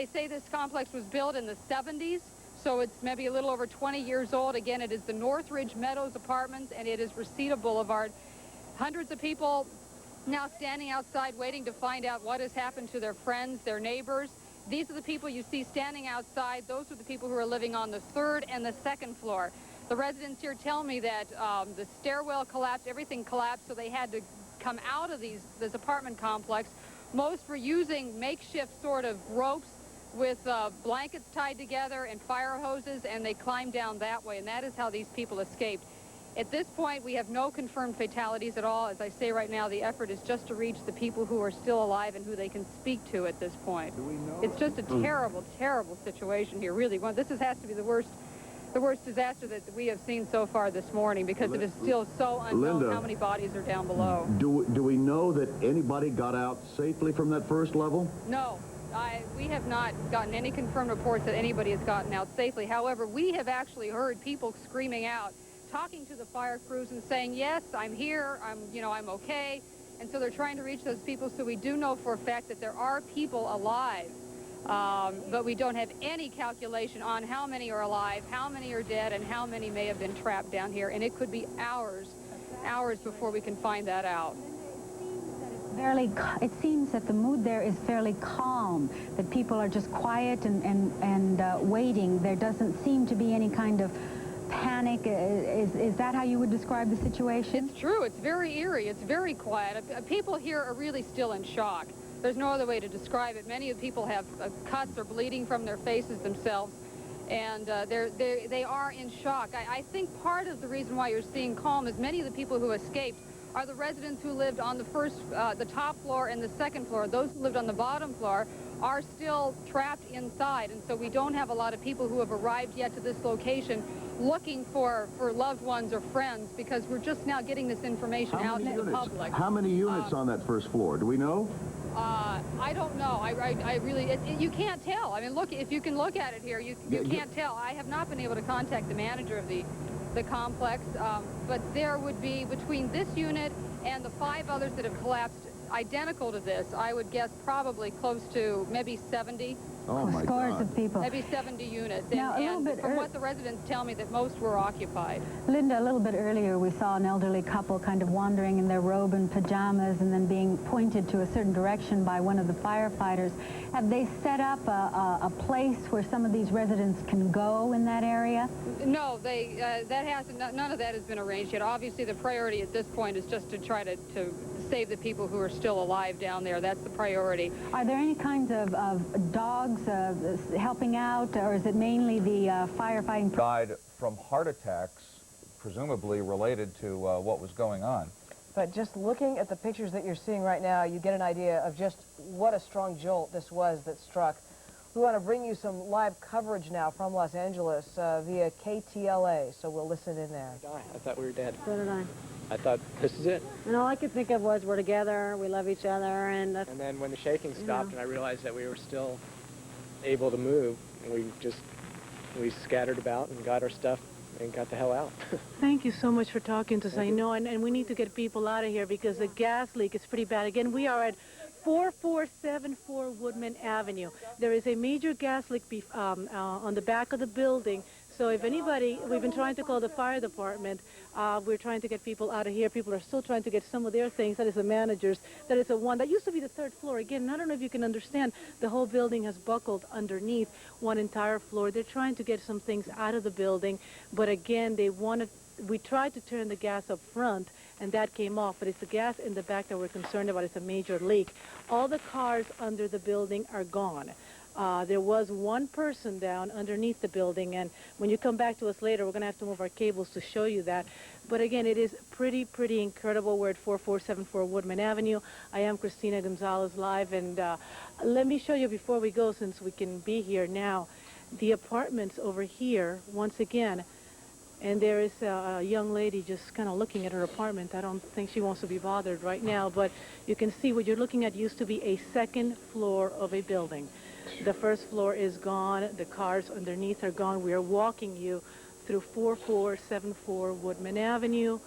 They say this complex was built in the 70s, so it's maybe a little over 20 years old. Again, it is the Northridge Meadows Apartments, and it is Reseda Boulevard. Hundreds of people now standing outside waiting to find out what has happened to their friends, their neighbors. These are the people you see standing outside. Those are the people who are living on the 3rd and the 2nd floor. The residents here tell me that the stairwell collapsed, everything collapsed, so they had to come out of this apartment complex. Most were using makeshift sort of ropes with blankets tied together and fire hoses, and they climbed down that way, and that is how these people escaped. At this point, we have no confirmed fatalities at all. As I say right now, the effort is just to reach the people who are still alive and who they can speak to at this point. Do we know? It's just a terrible, terrible situation here, really. Well, this has to be the worst disaster that we have seen so far this morning, because it is still so unknown Linda, how many bodies are down below. Do we know that anybody got out safely from that first level? No. We have not gotten any confirmed reports that anybody has gotten out safely. However, we have actually heard people screaming out, talking to the fire crews and saying, yes, I'm here, I'm okay. And so they're trying to reach those people, so we do know for a fact that there are people alive. But we don't have any calculation on how many are alive, how many are dead, and how many may have been trapped down here. And it could be hours before we can find that out. It seems that the mood there is fairly calm, that people are just quiet and waiting. There doesn't seem to be any kind of panic. Is that how you would describe the situation? It's true. It's very eerie. It's very quiet. People here are really still in shock. There's no other way to describe it. Many of the people have cuts or bleeding from their faces themselves, and they are in shock. I think part of the reason why you're seeing calm is many of the people who escaped are the residents who lived on the top floor and the 2nd floor. Those who lived on the bottom floor are still trapped inside, and so we don't have a lot of people who have arrived yet to this location looking for loved ones or friends, because we're just now getting this information out to the public. How many units on that first floor? Do we know? I don't know. I really, you can't tell. I mean, look, if you can look at it here, you can't tell. I have not been able to contact the manager of the complex, but there would be, between this unit and the 5 others that have collapsed identical to this, I would guess probably close to maybe 70. Oh my Scores God. of people. Maybe 70 units. Now, and from what the residents tell me, that most were occupied. Linda, a little bit earlier we saw an elderly couple kind of wandering in their robe and pajamas and then being pointed to a certain direction by one of the firefighters. Have they set up a place where some of these residents can go in that area? No, none of that has been arranged yet. Obviously, the priority at this point is just to try to save the people who are still alive down there. That's the priority. Are there any kinds of dogs helping out, or is it mainly the firefighting? Died from heart attacks, presumably related to what was going on. But just looking at the pictures that you're seeing right now, you get an idea of just what a strong jolt this was that struck. We want to bring you some live coverage now from Los Angeles via KTLA, so we'll listen in there. I thought we were dead. So did I. I thought, this is it. And all I could think of was we're together, we love each other, and that's... And then when the shaking stopped and I realized that we were still able to move, we scattered about and got our stuff and got the hell out. Thank you so much for talking to us. I know, and we need to get people out of here because the gas leak is pretty bad. Again, we are at 4474 Woodman Avenue. There is a major gas leak on the back of the building. So if anybody, we've been trying to call the fire department. We're trying to get people out of here. People are still trying to get some of their things. That is the managers. That is the one that used to be the 3rd floor. Again, I don't know if you can understand. The whole building has buckled underneath one entire floor. They're trying to get some things out of the building. But again, we tried to turn the gas up front, and that came off. But it's the gas in the back that we're concerned about. It's a major leak. All the cars under the building are gone. There was one person down underneath the building, and when you come back to us later, we're going to have to move our cables to show you that. But again, it is pretty incredible. We're at 4474 Woodman Avenue. I am Christina Gonzalez live, and let me show you before we go, since we can be here now, the apartments over here, once again. And there is a young lady just kind of looking at her apartment. I don't think she wants to be bothered right now, but you can see what you're looking at used to be a 2nd floor of a building. The 1st floor is gone. The cars underneath are gone. We are walking you through 4474 Woodman Avenue.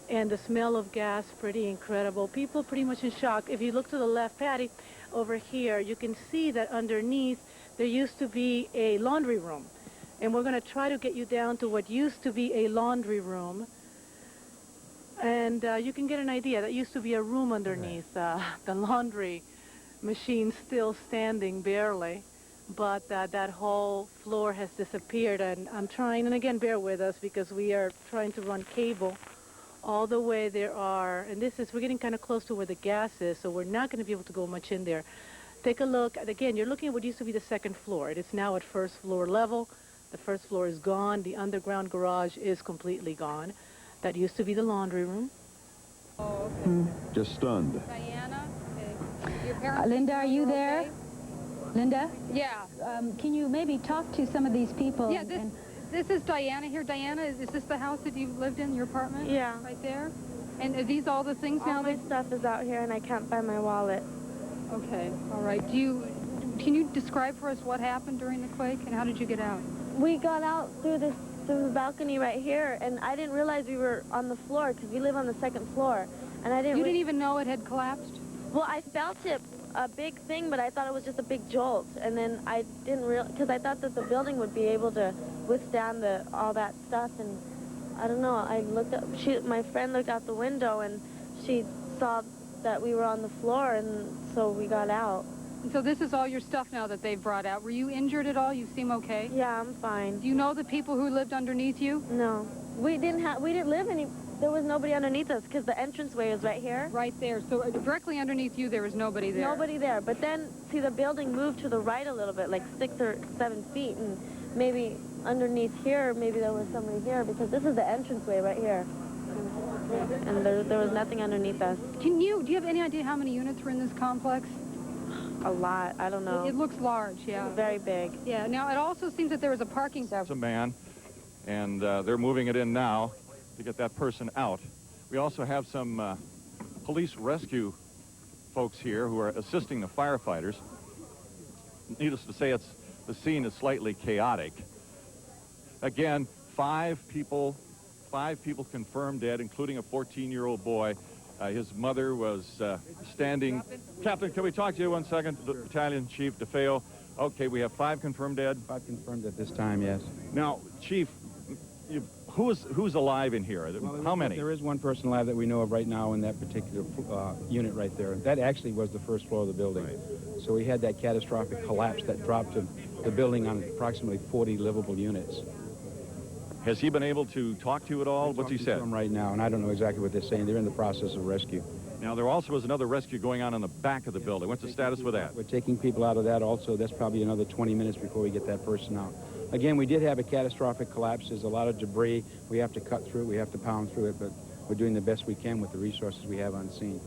And the smell of gas, pretty incredible. People pretty much in shock. If you look to the left, Patty, over here, you can see that underneath there used to be a laundry room. And we're going to try to get you down to what used to be a laundry room. And you can get an idea. That used to be a room underneath the laundry machine, still standing barely. But that whole floor has disappeared. And I'm trying, and again, bear with us because we are trying to run cable all the way. There are, and we're getting kind of close to where the gas is, so we're not going to be able to go much in there. Take a look. Again, you're looking at what used to be the second floor. It is now at first floor level. The first floor is gone. The underground garage is completely gone. That used to be the laundry room. Oh, okay. Just stunned. Diana, your parents... Linda, are you there? Okay? Linda? Yeah. Can you maybe talk to some of these people? Yeah, this is Diana here. Diana, is this the house that you lived in, your apartment? Yeah. Right there? And are these all the things now? All my stuff is out here, and I can't find my wallet. Okay, all right. Can you describe for us what happened during the quake, and how did you get out? We got out through the balcony right here, and I didn't realize we were on the floor because we live on the second floor, and I didn't. You didn't even know it had collapsed? Well, I felt it, a big thing, but I thought it was just a big jolt, and then I didn't realize because I thought that the building would be able to withstand all that stuff, and I don't know. I looked up. My friend looked out the window, and she saw that we were on the floor, and so we got out. And so this is all your stuff now that they've brought out. Were you injured at all? You seem okay? Yeah, I'm fine. Do you know the people who lived underneath you? No. We didn't live there was nobody underneath us because the entranceway is right here. Right there. So directly underneath you, there was nobody there. Nobody there. But then, see, the building moved to the right a little bit, like 6 or 7 feet, and maybe underneath here, maybe there was somebody here, because this is the entranceway right here. And there was nothing underneath us. Do you have any idea how many units were in this complex? A lot. I don't know. It looks large, yeah. Very big. Yeah. Now, it also seems that there was a parking... It's a man, and they're moving it in now to get that person out. We also have some police rescue folks here who are assisting the firefighters. Needless to say, the scene is slightly chaotic. Again, five people confirmed dead, including a 14-year-old boy. His mother was standing. Captain, can we talk to you 1 second? The Battalion Chief DeFeo. Okay, we have 5 confirmed dead. 5 confirmed at this time, yes. Now, Chief, who's alive in here? Well, how many? There is one person alive that we know of right now in that particular unit right there. That actually was the first floor of the building. Right. So we had that catastrophic collapse that dropped the building on approximately 40 livable units. Has he been able to talk to you at all? What's he said? Right now, and I don't know exactly what they're saying. They're in the process of rescue. Now, there also was another rescue going on in the back of the building. What's the status with that? We're taking people out of that also. That's probably another 20 minutes before we get that person out. Again, we did have a catastrophic collapse. There's a lot of debris. We have to cut through it. We have to pound through it, but we're doing the best we can with the resources we have on scene.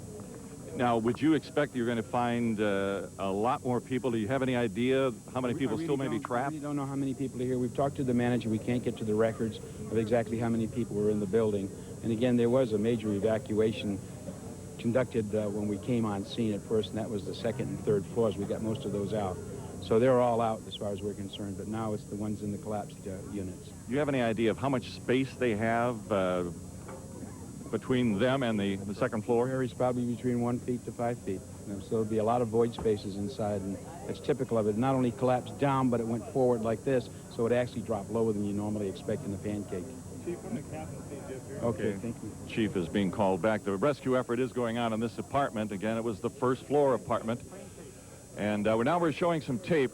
Now, would you expect you're going to find a lot more people? Do you have any idea how many people still may be trapped? We don't know how many people are here. We've talked to the manager. We can't get to the records of exactly how many people were in the building. And again, there was a major evacuation conducted when we came on scene at first, and that was the 2nd and 3rd floors. We got most of those out. So they're all out as far as we're concerned, but now it's the ones in the collapsed units. Do you have any idea of how much space they have between them and the 2nd floor? It varies probably between 1 feet to 5 feet. So there'll be a lot of void spaces inside, and it's typical of it. Not only collapsed down, but it went forward like this, so it actually dropped lower than you normally expect in a pancake. Chief, from the captain, okay, thank you. Chief is being called back. The rescue effort is going on in this apartment. Again, it was the 1st floor apartment. And we're showing some tape